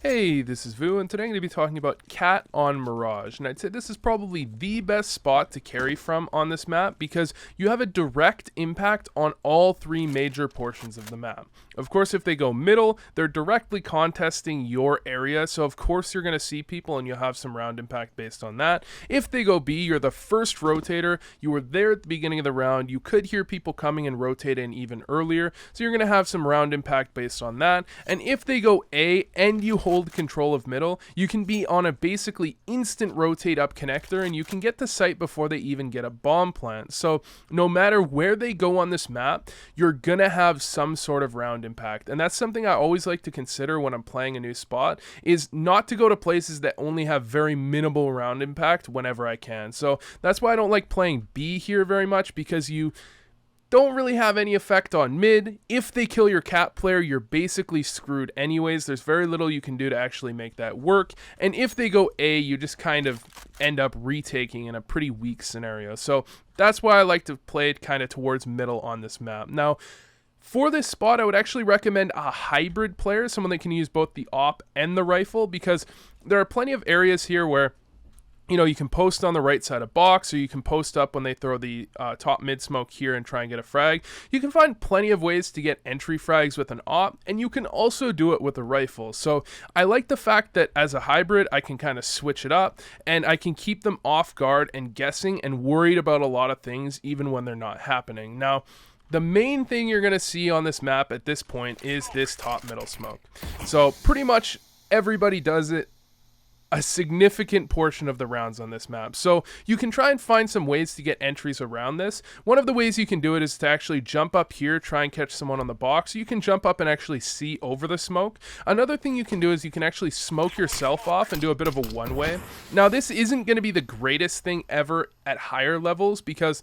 Hey, this is Vu, and today I'm going to be talking about Cat on Mirage. And I'd say this is probably the best spot to carry from on this map because you have a direct impact on all three major portions of the map. Of course, if they go middle, they're directly contesting your area, so of course you're going to see people and you'll have some round impact based on that. If they go B, you're the first rotator, you were there at the beginning of the round, you could hear people coming and rotate in even earlier, so you're going to have some round impact based on that. And if they go A and you hold control of middle, you can be on a basically instant rotate up connector and you can get to site before they even get a bomb plant. So no matter where they go on this map, you're gonna have some sort of round impact. And that's something I always like to consider when I'm playing a new spot, is not to go to places that only have very minimal round impact whenever I can. So that's why I don't like playing B here very much, because you don't really have any effect on mid. If they kill your cat player, you're basically screwed anyways. There's very little you can do to actually make that work. And if they go A, you just kind of end up retaking in a pretty weak scenario. So that's why I like to play it kind of towards middle on this map. Now, for this spot, I would actually recommend a hybrid player, someone that can use both the AWP and the rifle, because there are plenty of areas here where you can post on the right side of box, or you can post up when they throw the top mid smoke here and try and get a frag. You can find plenty of ways to get entry frags with an AWP, and you can also do it with a rifle. So I like the fact that as a hybrid, I can kind of switch it up, and I can keep them off guard and guessing and worried about a lot of things, even when they're not happening. Now, the main thing you're going to see on this map at this point is this top middle smoke. So pretty much everybody does it a significant portion of the rounds on this map. So you can try and find some ways to get entries around this. One of the ways you can do it is to actually jump up here, try and catch someone on the box. You can jump up and actually see over the smoke. Another thing you can do is you can actually smoke yourself off and do a bit of a one-way. Now, this isn't going to be the greatest thing ever at higher levels, because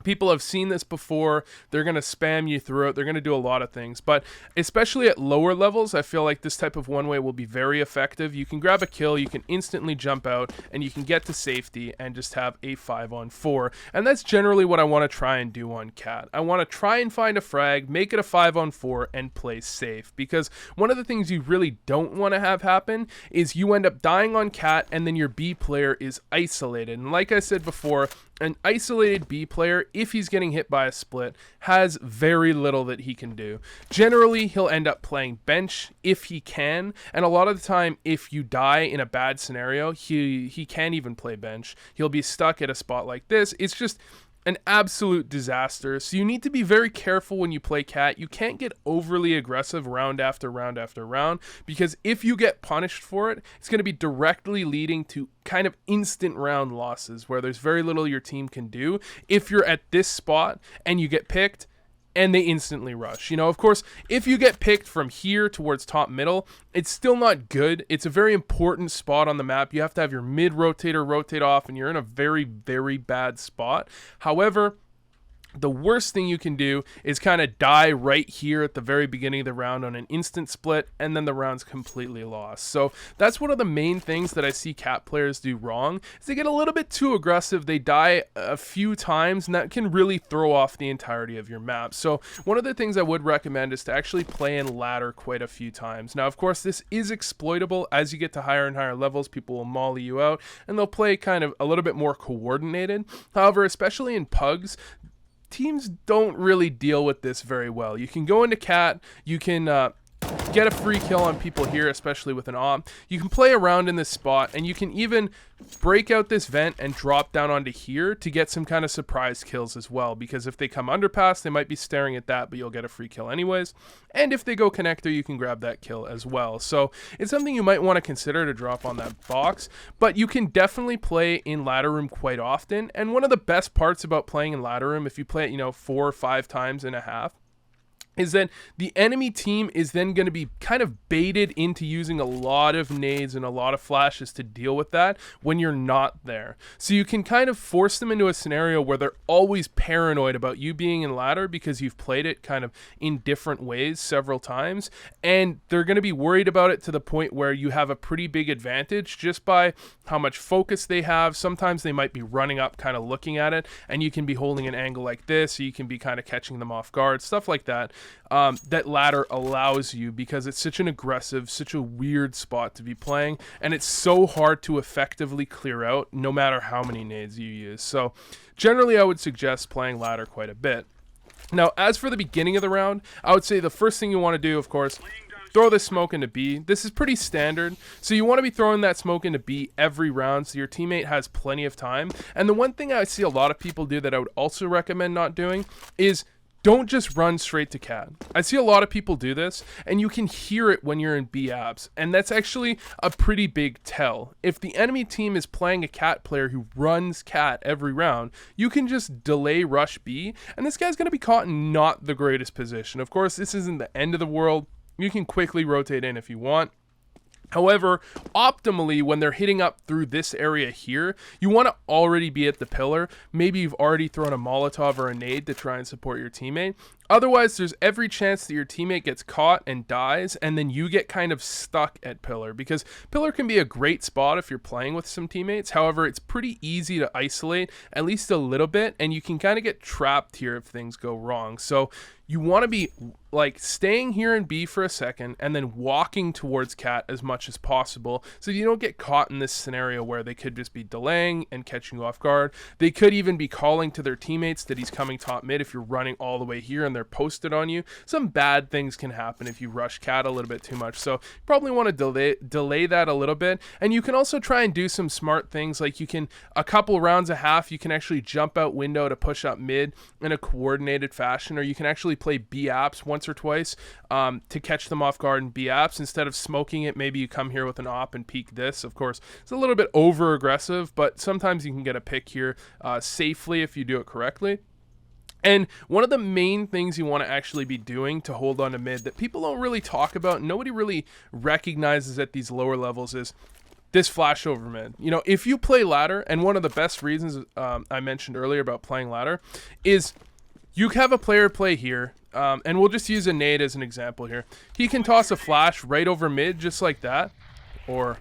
people have seen this before. They're going to spam you through it. They're going to do a lot of things. But especially at lower levels, I feel like this type of one-way will be very effective. You can grab a kill, you can instantly jump out, and you can get to safety and just have a 5-on-4. And that's generally what I want to try and do on Cat. I want to try and find a frag, make it a 5-on-4, and play safe. Because one of the things you really don't want to have happen is you end up dying on Cat, and then your B player is isolated. And like I said before, an isolated B player, if he's getting hit by a split, has very little that he can do. Generally, he'll end up playing bench if he can, and a lot of the time, if you die in a bad scenario, he can't even play bench. He'll be stuck at a spot like this. It's just an absolute disaster. So you need to be very careful when you play Cat. You can't get overly aggressive round after round after round, because if you get punished for it, it's going to be directly leading to kind of instant round losses where there's very little your team can do if you're at this spot and you get picked and they instantly rush. Of course, if you get picked from here towards top middle, it's still not good. It's a very important spot on the map. You have to have your mid rotator rotate off, and you're in a very, very bad spot. However, the worst thing you can do is kind of die right here at the very beginning of the round on an instant split, and then the round's completely lost. So that's one of the main things that I see Cat players do wrong, is they get a little bit too aggressive. They die a few times, and that can really throw off the entirety of your map. So one of the things I would recommend is to actually play in ladder quite a few times. Now, of course, this is exploitable. As you get to higher and higher levels, people will molly you out, and they'll play kind of a little bit more coordinated. However, especially in pugs, teams don't really deal with this very well. You can go into Cat, you can get a free kill on people here, especially with an AWP. You can play around in this spot, and you can even break out this vent and drop down onto here to get some kind of surprise kills as well, because if they come underpass, they might be staring at that, but you'll get a free kill anyways. And if they go connector, you can grab that kill as well. So it's something you might want to consider to drop on that box, but you can definitely play in ladder room quite often. And one of the best parts about playing in ladder room, if you play it 4 or 5 times in a half, is that the enemy team is then going to be kind of baited into using a lot of nades and a lot of flashes to deal with that when you're not there. So you can kind of force them into a scenario where they're always paranoid about you being in ladder, because you've played it kind of in different ways several times, and they're going to be worried about it to the point where you have a pretty big advantage just by how much focus they have. Sometimes they might be running up kind of looking at it, and you can be holding an angle like this, so you can be kind of catching them off guard, stuff like that. that ladder allows you, because it's such an aggressive, such a weird spot to be playing, and it's so hard to effectively clear out no matter how many nades you use. So generally I would suggest playing ladder quite a bit. Now, as for the beginning of the round, I would say the first thing you want to do, of course, throw this smoke into B. This is pretty standard, so you want to be throwing that smoke into B every round so your teammate has plenty of time. And the one thing I see a lot of people do that I would also recommend not doing is don't just run straight to cat. I see a lot of people do this, and you can hear it when you're in B apps, and that's actually a pretty big tell. If the enemy team is playing a cat player who runs cat every round, you can just delay rush B, and this guy's going to be caught in not the greatest position. Of course, this isn't the end of the world. You can quickly rotate in if you want. However, optimally, when they're hitting up through this area here, you want to already be at the pillar. Maybe you've already thrown a Molotov or a nade to try and support your teammate. Otherwise, there's every chance that your teammate gets caught and dies, and then you get kind of stuck at pillar, because pillar can be a great spot if you're playing with some teammates. However, it's pretty easy to isolate, at least a little bit, and you can kind of get trapped here if things go wrong. So you want to be like staying here in B for a second and then walking towards cat as much as possible so you don't get caught in this scenario where they could just be delaying and catching you off guard. They could even be calling to their teammates that he's coming top mid if you're running all the way here and they're posted on you. Some bad things can happen if you rush cat a little bit too much, so you probably want to delay that a little bit. And you can also try and do some smart things, like you can, a couple rounds a half, you can actually jump out window to push up mid in a coordinated fashion, or you can actually play B apps once or twice to catch them off guard in B apps. Instead of smoking it, maybe you come here with an op and peek this. Of course, it's a little bit over aggressive, but sometimes you can get a pick here safely if you do it correctly. And one of the main things you want to actually be doing to hold on to mid that people don't really talk about, nobody really recognizes at these lower levels, is this flash over mid. You know, if you play ladder, and one of the best reasons I mentioned earlier about playing ladder is you have a player play here, and we'll just use a nade as an example here. He can toss a flash right over mid just like that, or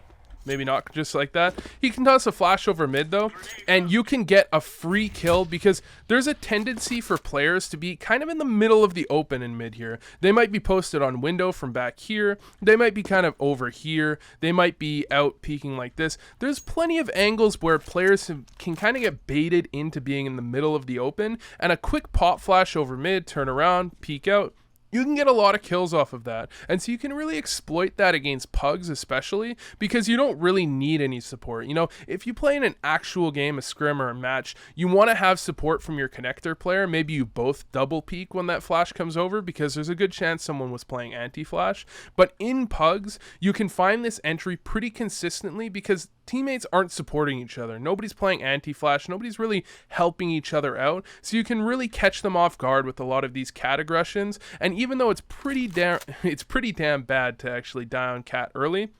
maybe not just like that. He can toss a flash over mid though, and you can get a free kill, because there's a tendency for players to be kind of in the middle of the open in mid here. They might be posted on window from back here. They might be kind of over here. They might be out peeking like this. There's plenty of angles where players can kind of get baited into being in the middle of the open, and a quick pop flash over mid, turn around, peek out. You can get a lot of kills off of that. And so you can really exploit that against pugs especially, because you don't really need any support. You know, if you play in an actual game, a scrim or a match, you want to have support from your connector player. Maybe you both double peek when that flash comes over, because there's a good chance someone was playing anti-flash. But in pugs, you can find this entry pretty consistently because teammates aren't supporting each other. Nobody's playing anti-flash. Nobody's really helping each other out. So you can really catch them off guard with a lot of these cat aggressions. And even though it's pretty damn bad to actually die on cat early,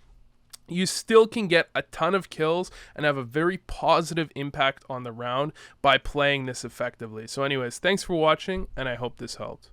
you still can get a ton of kills and have a very positive impact on the round by playing this effectively. So anyways, thanks for watching, and I hope this helped.